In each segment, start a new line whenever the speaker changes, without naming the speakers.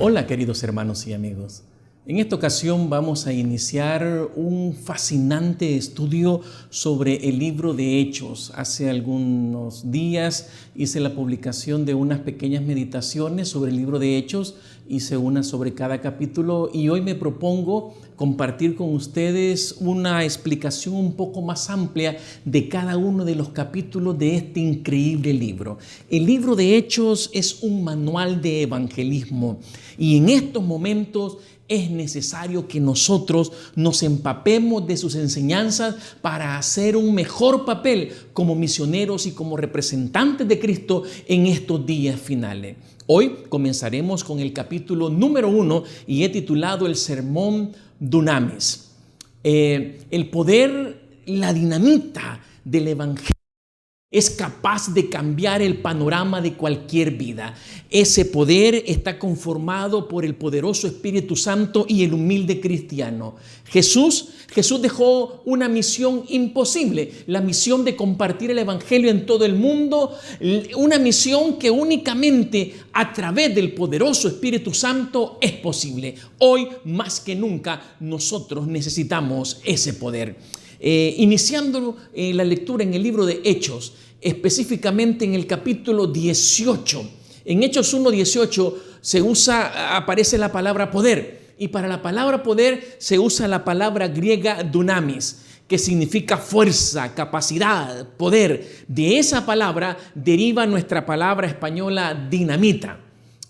Hola queridos hermanos y amigos. En esta ocasión vamos a iniciar un fascinante estudio sobre el libro de Hechos. Hace algunos días hice la publicación de unas pequeñas meditaciones sobre el libro de Hechos, hice una sobre cada capítulo y hoy me propongo compartir con ustedes una explicación un poco más amplia de cada uno de los capítulos de este increíble libro. El libro de Hechos es un manual de evangelismo y en estos momentos es necesario que nosotros nos empapemos de sus enseñanzas para hacer un mejor papel como misioneros y como representantes de Cristo en estos días finales. Hoy comenzaremos con el capítulo número 1 y he titulado el sermón Dunamis. El poder, la dinamita del evangelio es capaz de cambiar el panorama de cualquier vida. Ese poder está conformado por el poderoso Espíritu Santo y el humilde cristiano. Jesús dejó una misión imposible, la misión de compartir el evangelio en todo el mundo, una misión que únicamente a través del poderoso Espíritu Santo es posible. Hoy más que nunca nosotros necesitamos ese poder. Iniciando la lectura en el libro de Hechos, específicamente en el capítulo 18. En Hechos 1:18 aparece la palabra poder, y para la palabra poder se usa la palabra griega dunamis, que significa fuerza, capacidad, poder. De esa palabra deriva nuestra palabra española dinamita.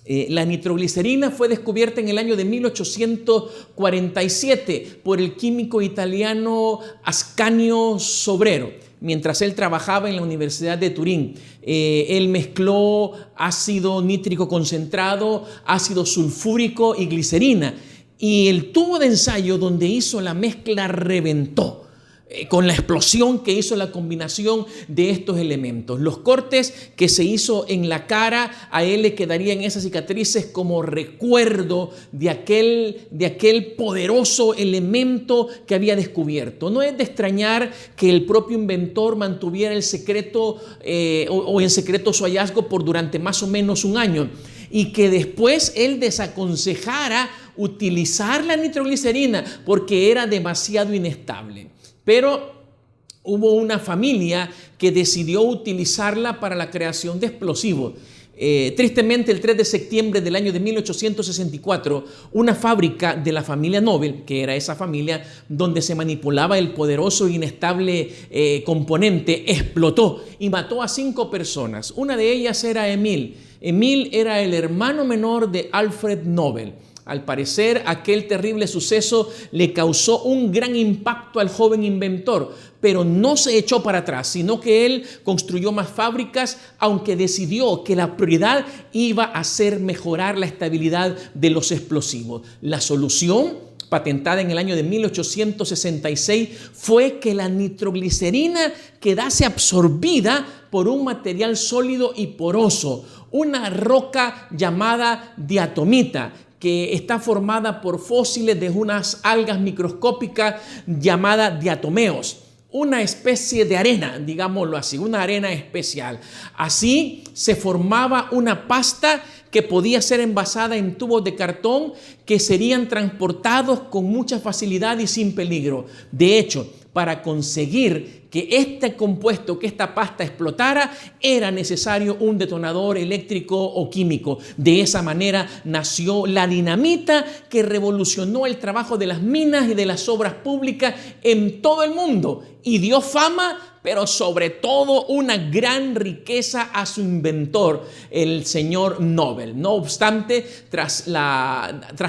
La nitroglicerina fue descubierta en el año de 1847 por el químico italiano Ascanio Sobrero, mientras él trabajaba en la Universidad de Turín. Él mezcló ácido nítrico concentrado, ácido sulfúrico y glicerina, y el tubo de ensayo donde hizo la mezcla reventó con la explosión que hizo la combinación de estos elementos. Los cortes que se hizo en la cara, a él le quedarían esas cicatrices como recuerdo de aquel poderoso elemento que había descubierto. No es de extrañar que el propio inventor mantuviera el secreto o en secreto su hallazgo durante más o menos un año, y que después él desaconsejara utilizar la nitroglicerina porque era demasiado inestable. Pero hubo una familia que decidió utilizarla para la creación de explosivos. Tristemente, el 3 de septiembre del año de 1864, una fábrica de la familia Nobel, que era esa familia donde se manipulaba el poderoso e inestable componente, explotó y mató a 5 personas. Una de ellas era Emil. Emil era el hermano menor de Alfred Nobel. Al parecer, aquel terrible suceso le causó un gran impacto al joven inventor, pero no se echó para atrás, sino que él construyó más fábricas, aunque decidió que la prioridad iba a ser mejorar la estabilidad de los explosivos. La solución, patentada en el año de 1866, fue que la nitroglicerina quedase absorbida por un material sólido y poroso, una roca llamada diatomita, que está formada por fósiles de unas algas microscópicas llamadas diatomeos, una especie de arena, digámoslo así, una arena especial. Así se formaba una pasta que podía ser envasada en tubos de cartón que serían transportados con mucha facilidad y sin peligro. De hecho, para conseguir que este compuesto, que esta pasta explotara, era necesario un detonador eléctrico o químico. De esa manera nació la dinamita, que revolucionó el trabajo de las minas y de las obras públicas en todo el mundo y dio fama, pero sobre todo una gran riqueza a su inventor, el señor Nobel. No obstante, tras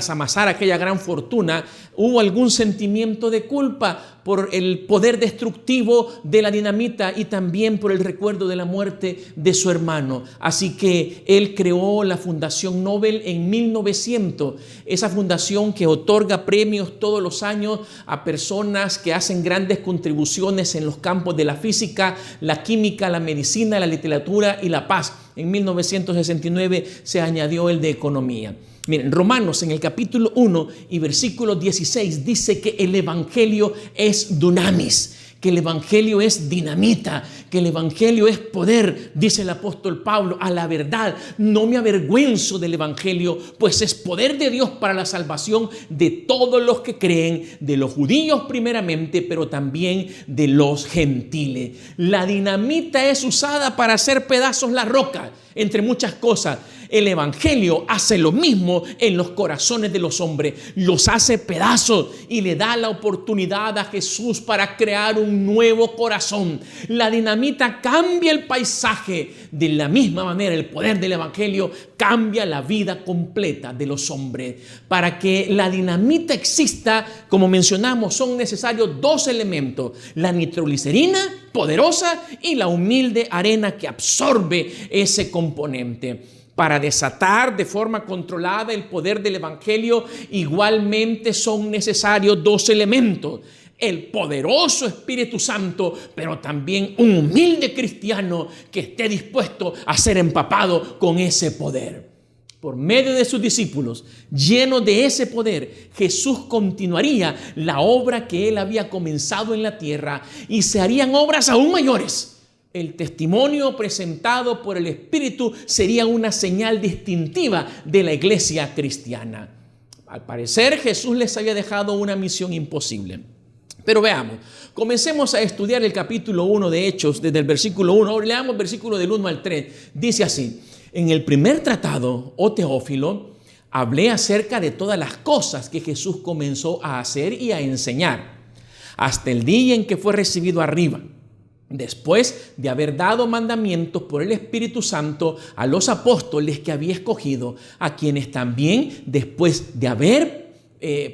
amasar aquella gran fortuna, hubo algún sentimiento de culpa por el poder destructivo de la dinamita y también por el recuerdo de la muerte de su hermano. Así que él creó la Fundación Nobel en 1900, esa fundación que otorga premios todos los años a personas que hacen grandes contribuciones en los campos de la física, la química, la medicina, la literatura y la paz. En 1969 se añadió el de economía. Miren, Romanos en el capítulo 1 y versículo 16 dice que el evangelio es dunamis, que el evangelio es dinamita, que el evangelio es poder. Dice el apóstol Pablo: a la verdad no me avergüenzo del evangelio, pues es poder de Dios para la salvación de todos los que creen, de los judíos primeramente, pero también de los gentiles. La dinamita es usada para hacer pedazos la roca, entre muchas cosas. El evangelio hace lo mismo en los corazones de los hombres, los hace pedazos y le da la oportunidad a Jesús para crear un nuevo corazón. La dinamita cambia el paisaje. De la misma manera, el poder del evangelio cambia la vida completa de los hombres. Para que la dinamita exista, como mencionamos, son necesarios dos elementos: la nitroglicerina poderosa y la humilde arena que absorbe ese componente. Para desatar de forma controlada el poder del evangelio, igualmente son necesarios dos elementos: el poderoso Espíritu Santo, pero también un humilde cristiano que esté dispuesto a ser empapado con ese poder. Por medio de sus discípulos, llenos de ese poder, Jesús continuaría la obra que él había comenzado en la tierra, y se harían obras aún mayores. El testimonio presentado por el Espíritu sería una señal distintiva de la iglesia cristiana. Al parecer, Jesús les había dejado una misión imposible. Pero veamos, comencemos a estudiar el capítulo 1 de Hechos, desde el versículo 1. Ahora leamos el versículo del 1 al 3. Dice así: en el primer tratado, oh Teófilo, hablé acerca de todas las cosas que Jesús comenzó a hacer y a enseñar, hasta el día en que fue recibido arriba, después de haber dado mandamientos por el Espíritu Santo a los apóstoles que había escogido, a quienes también, después de haber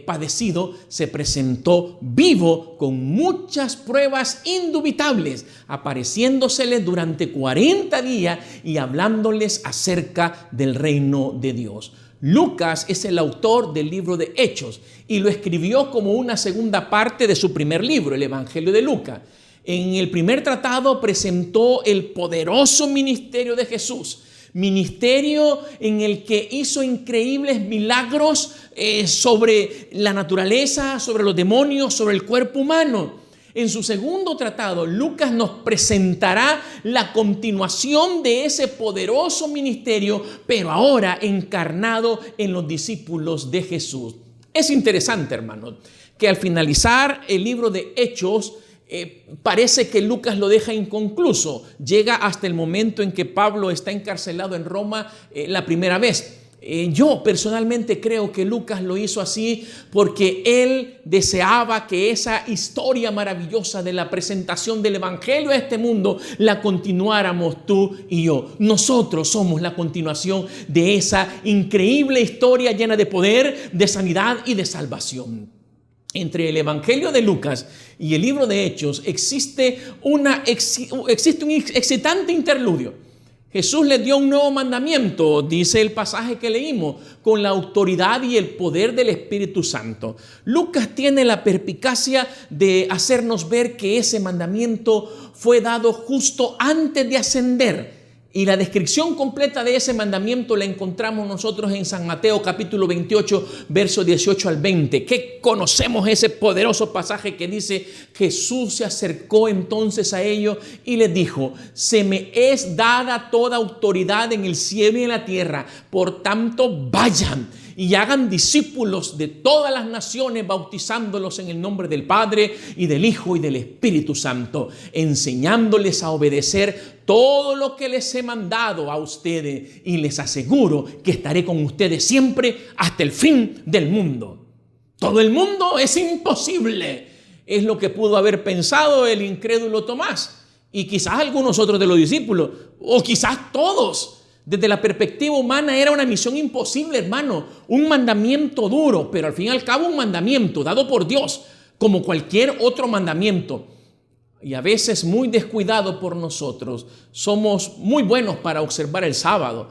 padecido, se presentó vivo con muchas pruebas indubitables, apareciéndoseles durante 40 días y hablándoles acerca del reino de Dios. Lucas es el autor del libro de Hechos y lo escribió como una segunda parte de su primer libro, el Evangelio de Lucas. En el primer tratado presentó el poderoso ministerio de Jesús, ministerio en el que hizo increíbles milagros sobre la naturaleza, sobre los demonios, sobre el cuerpo humano. En su segundo tratado, Lucas nos presentará la continuación de ese poderoso ministerio, pero ahora encarnado en los discípulos de Jesús. Es interesante, hermanos, que al finalizar el libro de Hechos, parece que Lucas lo deja inconcluso. Llega hasta el momento en que Pablo está encarcelado en Roma la primera vez. Yo personalmente creo que Lucas lo hizo así porque él deseaba que esa historia maravillosa de la presentación del evangelio a este mundo la continuáramos tú y yo. Nosotros somos la continuación de esa increíble historia llena de poder, de sanidad y de salvación. Entre el Evangelio de Lucas y el libro de Hechos existe un excitante interludio. Jesús les dio un nuevo mandamiento, dice el pasaje que leímos, con la autoridad y el poder del Espíritu Santo. Lucas tiene la perspicacia de hacernos ver que ese mandamiento fue dado justo antes de ascender. Y la descripción completa de ese mandamiento la encontramos nosotros en San Mateo capítulo 28, versos 18 al 20, que conocemos ese poderoso pasaje que dice: Jesús se acercó entonces a ellos y les dijo: se me es dada toda autoridad en el cielo y en la tierra, por tanto vayan y hagan discípulos de todas las naciones, bautizándolos en el nombre del Padre y del Hijo y del Espíritu Santo, enseñándoles a obedecer todo lo que les he mandado a ustedes, y les aseguro que estaré con ustedes siempre hasta el fin del mundo. Todo el mundo es imposible, es lo que pudo haber pensado el incrédulo Tomás, y quizás algunos otros de los discípulos, o quizás todos. Desde la perspectiva humana era una misión imposible, hermano, un mandamiento duro, pero al fin y al cabo un mandamiento dado por Dios, como cualquier otro mandamiento. Y a veces muy descuidado por nosotros. Somos muy buenos para observar el sábado,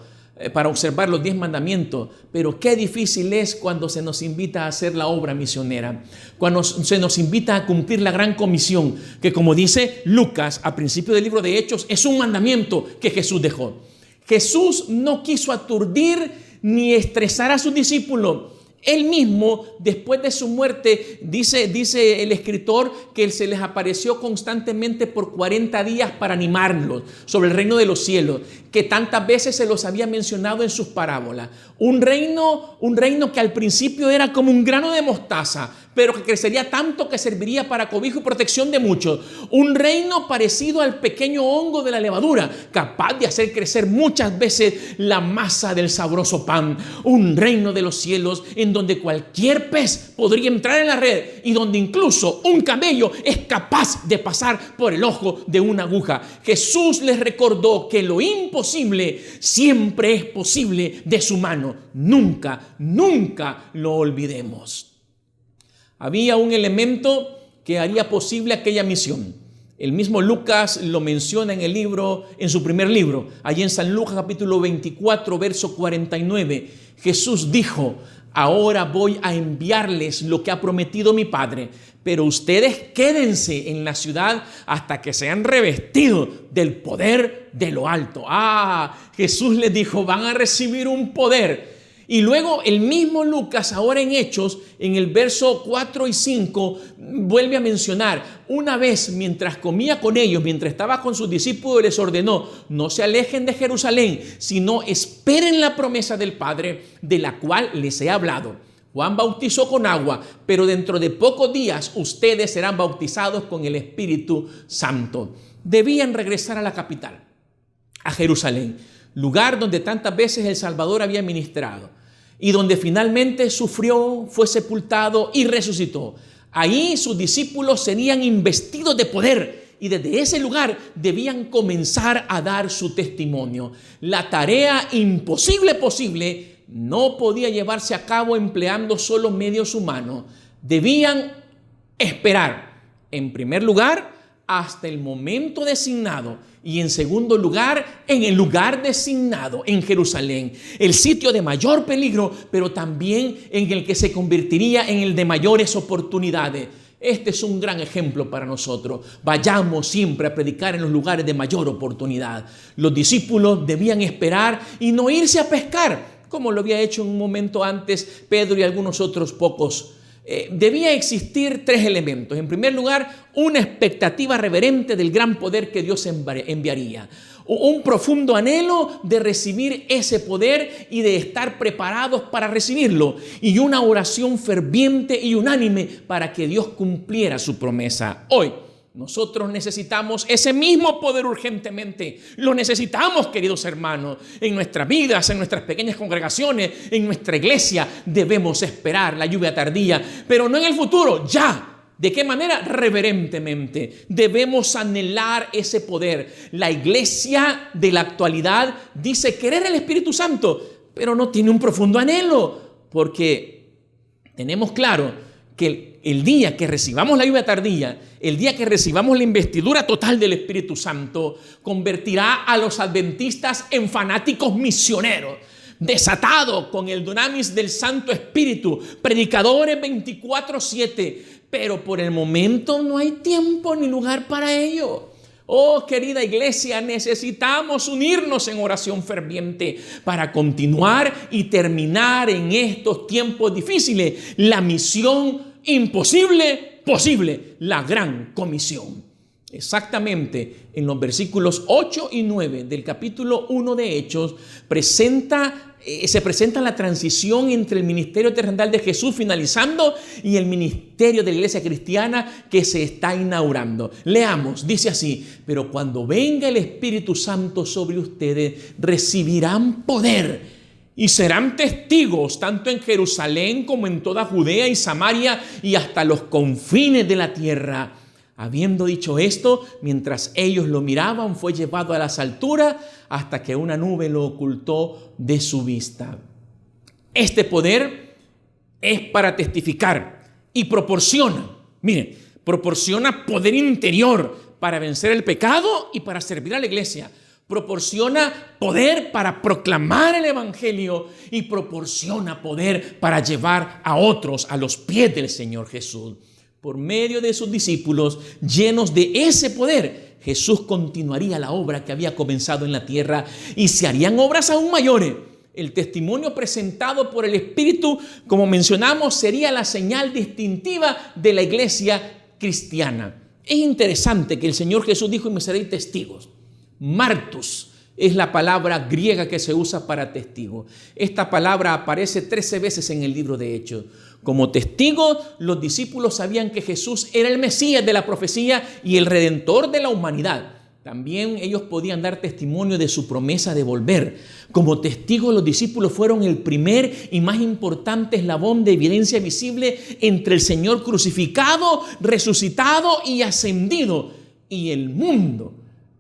para observar los 10 mandamientos, pero qué difícil es cuando se nos invita a hacer la obra misionera, cuando se nos invita a cumplir la gran comisión, que como dice Lucas al principio del libro de Hechos, es un mandamiento que Jesús dejó. Jesús no quiso aturdir ni estresar a sus discípulos. Él mismo, después de su muerte, dice el escritor que se les apareció constantemente por 40 días para animarlos sobre el reino de los cielos, que tantas veces se los había mencionado en sus parábolas. Un reino que al principio era como un grano de mostaza, pero que crecería tanto que serviría para cobijo y protección de muchos. Un reino parecido al pequeño hongo de la levadura, capaz de hacer crecer muchas veces la masa del sabroso pan. Un reino de los cielos en donde cualquier pez podría entrar en la red y donde incluso un camello es capaz de pasar por el ojo de una aguja. Jesús les recordó que lo imposible siempre es posible de su mano. Nunca, nunca lo olvidemos. Había un elemento que haría posible aquella misión. El mismo Lucas lo menciona en su primer libro. Allí en San Lucas capítulo 24, verso 49. Jesús dijo: ahora voy a enviarles lo que ha prometido mi Padre, pero ustedes quédense en la ciudad hasta que sean revestidos del poder de lo alto. Jesús les dijo: van a recibir un poder. Y luego el mismo Lucas, ahora en Hechos, en el verso 4 y 5, vuelve a mencionar: una vez mientras comía con ellos, mientras estaba con sus discípulos, les ordenó: no se alejen de Jerusalén, sino esperen la promesa del Padre, de la cual les he hablado. Juan bautizó con agua, pero dentro de pocos días ustedes serán bautizados con el Espíritu Santo. Debían regresar a la capital, a Jerusalén, lugar donde tantas veces el Salvador había ministrado y donde finalmente sufrió, fue sepultado y resucitó. Ahí sus discípulos serían investidos de poder y desde ese lugar debían comenzar a dar su testimonio. La tarea imposible posible no podía llevarse a cabo empleando solo medios humanos. Debían esperar, en primer lugar, hasta el momento designado, y en segundo lugar, en el lugar designado, en Jerusalén, el sitio de mayor peligro, pero también en el que se convertiría en el de mayores oportunidades. Este es un gran ejemplo para nosotros. Vayamos siempre a predicar en los lugares de mayor oportunidad. Los discípulos debían esperar y no irse a pescar, como lo había hecho en un momento antes Pedro y algunos otros pocos. Debía existir tres elementos. En primer lugar, una expectativa reverente del gran poder que Dios enviaría. Un profundo anhelo de recibir ese poder y de estar preparados para recibirlo. Y una oración ferviente y unánime para que Dios cumpliera su promesa. Hoy nosotros necesitamos ese mismo poder urgentemente. Lo necesitamos, queridos hermanos. En nuestras vidas, en nuestras pequeñas congregaciones, en nuestra iglesia, debemos esperar la lluvia tardía, pero no en el futuro, ya. ¿De qué manera? Reverentemente. Debemos anhelar ese poder. La iglesia de la actualidad dice querer el Espíritu Santo, pero no tiene un profundo anhelo, porque tenemos claro que el día que recibamos la lluvia tardía, el día que recibamos la investidura total del Espíritu Santo, convertirá a los adventistas en fanáticos misioneros, desatados con el dunamis del Santo Espíritu, predicadores 24/7, pero por el momento no hay tiempo ni lugar para ello. Oh, querida iglesia, necesitamos unirnos en oración ferviente para continuar y terminar en estos tiempos difíciles la misión imposible, posible, la gran comisión. Exactamente en los versículos 8 y 9 del capítulo 1 de Hechos se presenta la transición entre el ministerio terrenal de Jesús finalizando y el ministerio de la iglesia cristiana que se está inaugurando. Leamos, dice así: pero cuando venga el Espíritu Santo sobre ustedes, recibirán poder y serán testigos tanto en Jerusalén como en toda Judea y Samaria y hasta los confines de la tierra. Habiendo dicho esto, mientras ellos lo miraban, fue llevado a las alturas hasta que una nube lo ocultó de su vista. Este poder es para testificar y proporciona poder interior para vencer el pecado y para servir a la iglesia. Proporciona poder para proclamar el evangelio y proporciona poder para llevar a otros a los pies del Señor Jesús. Por medio de sus discípulos llenos de ese poder, Jesús continuaría la obra que había comenzado en la tierra y se harían obras aún mayores. El testimonio presentado por el Espíritu, como mencionamos, sería la señal distintiva de la iglesia cristiana. Es interesante que el Señor Jesús dijo: y me seréis testigos. Martus es la palabra griega que se usa para testigo. Esta palabra aparece 13 veces en el libro de Hechos. Como testigo, los discípulos sabían que Jesús era el Mesías de la profecía y el Redentor de la humanidad. También ellos podían dar testimonio de su promesa de volver. Como testigos, los discípulos fueron el primer y más importante eslabón de evidencia visible entre el Señor crucificado, resucitado y ascendido, y el mundo,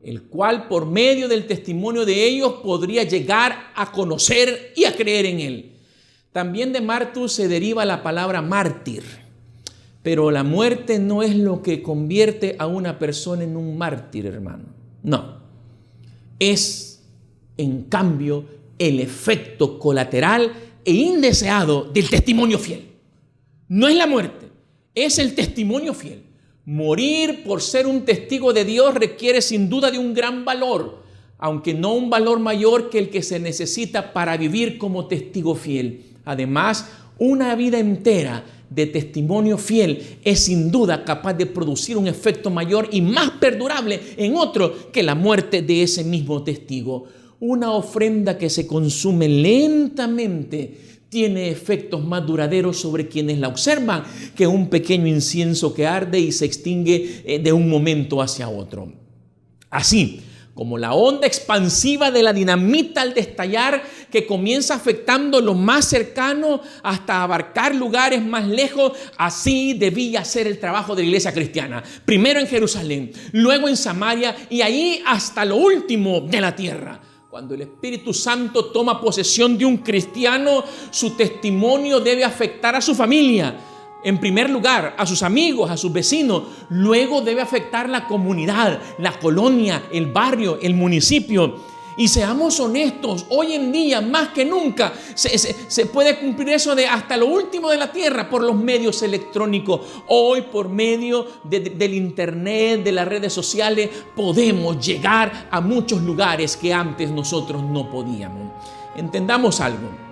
el cual por medio del testimonio de ellos podría llegar a conocer y a creer en Él. También de Martus se deriva la palabra mártir. Pero la muerte no es lo que convierte a una persona en un mártir, hermano. No. Es, en cambio, el efecto colateral e indeseado del testimonio fiel. No es la muerte, es el testimonio fiel. Morir por ser un testigo de Dios requiere sin duda de un gran valor, aunque no un valor mayor que el que se necesita para vivir como testigo fiel. Además, una vida entera de testimonio fiel es sin duda capaz de producir un efecto mayor y más perdurable en otro que la muerte de ese mismo testigo. Una ofrenda que se consume lentamente tiene efectos más duraderos sobre quienes la observan que un pequeño incienso que arde y se extingue de un momento hacia otro. Así como la onda expansiva de la dinamita al destallar, que comienza afectando lo más cercano hasta abarcar lugares más lejos, así debía ser el trabajo de la iglesia cristiana. Primero en Jerusalén, luego en Samaria y ahí hasta lo último de la tierra. Cuando el Espíritu Santo toma posesión de un cristiano, su testimonio debe afectar a su familia. En primer lugar, a sus amigos, a sus vecinos. Luego debe afectar la comunidad, la colonia, el barrio, el municipio. Y seamos honestos, hoy en día más que nunca se puede cumplir eso de hasta lo último de la tierra por los medios electrónicos. Hoy por medio del internet, de las redes sociales, podemos llegar a muchos lugares que antes nosotros no podíamos. Entendamos algo.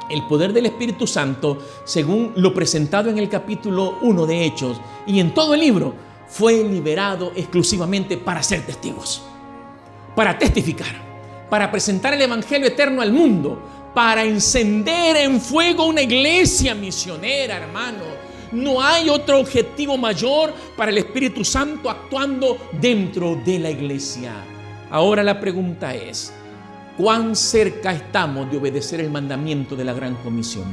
El poder del Espíritu Santo, según lo presentado en el capítulo 1 de Hechos y en todo el libro, fue liberado exclusivamente para ser testigos, para testificar, para presentar el Evangelio eterno al mundo, para encender en fuego una iglesia misionera, hermano. No hay otro objetivo mayor para el Espíritu Santo actuando dentro de la iglesia. Ahora la pregunta es: ¿cuán cerca estamos de obedecer el mandamiento de la Gran Comisión?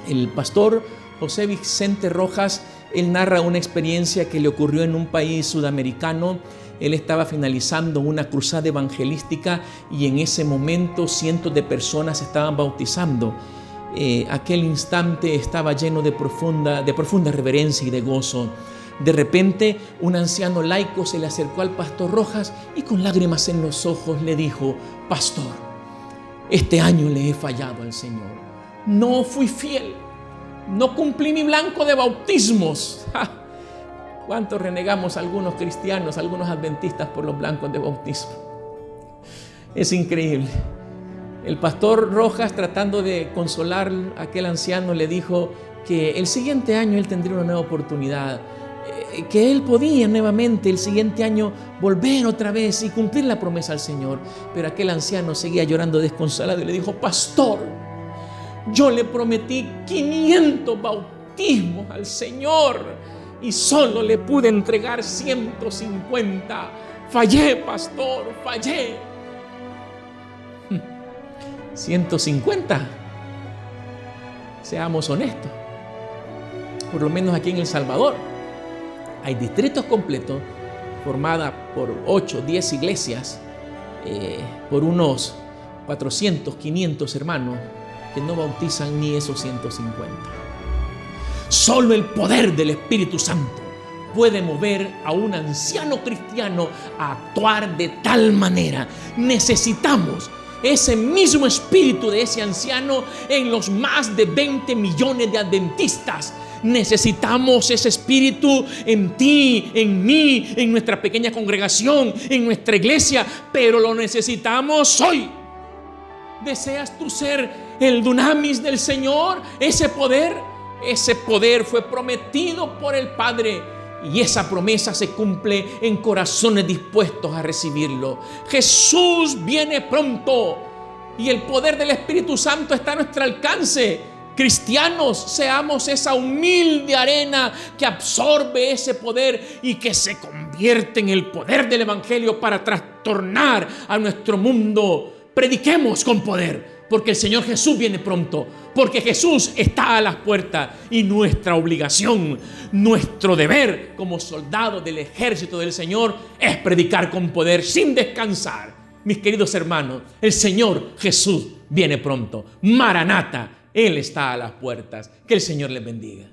El pastor José Vicente Rojas, él narra una experiencia que le ocurrió en un país sudamericano. Él estaba finalizando una cruzada evangelística y en ese momento cientos de personas se estaban bautizando. Aquel instante estaba lleno de profunda reverencia y de gozo. De repente, un anciano laico se le acercó al pastor Rojas y con lágrimas en los ojos le dijo: pastor, este año le he fallado al Señor. No fui fiel, no cumplí mi blanco de bautismos. ¡Ja! ¿Cuántos renegamos algunos cristianos, algunos adventistas por los blancos de bautismo? Es increíble. El pastor Rojas, tratando de consolar a aquel anciano, le dijo que el siguiente año él tendría una nueva oportunidad, que él podía nuevamente el siguiente año volver otra vez y cumplir la promesa al Señor. Pero aquel anciano seguía llorando desconsolado y le dijo: pastor, yo le prometí 500 bautismos al Señor y solo le pude entregar 150. Fallé, pastor, fallé. 150. Seamos honestos. Por lo menos aquí en El Salvador hay distritos completos formados por 8, 10 iglesias, por unos 400, 500 hermanos que no bautizan ni esos 150. Solo el poder del Espíritu Santo puede mover a un anciano cristiano a actuar de tal manera. Necesitamos ese mismo espíritu de ese anciano en los más de 20 millones de adventistas. Necesitamos ese espíritu en ti, en mí, en nuestra pequeña congregación, en nuestra iglesia, pero lo necesitamos hoy. ¿Deseas tú ser el dunamis del Señor? Ese poder fue prometido por el Padre. Y esa promesa se cumple en corazones dispuestos a recibirlo. Jesús viene pronto y el poder del Espíritu Santo está a nuestro alcance. Cristianos, seamos esa humilde arena que absorbe ese poder y que se convierte en el poder del Evangelio para trastornar a nuestro mundo. Prediquemos con poder, porque el Señor Jesús viene pronto, porque Jesús está a las puertas y nuestra obligación, nuestro deber como soldados del ejército del Señor es predicar con poder sin descansar. Mis queridos hermanos, el Señor Jesús viene pronto. Maranata, Él está a las puertas. Que el Señor les bendiga.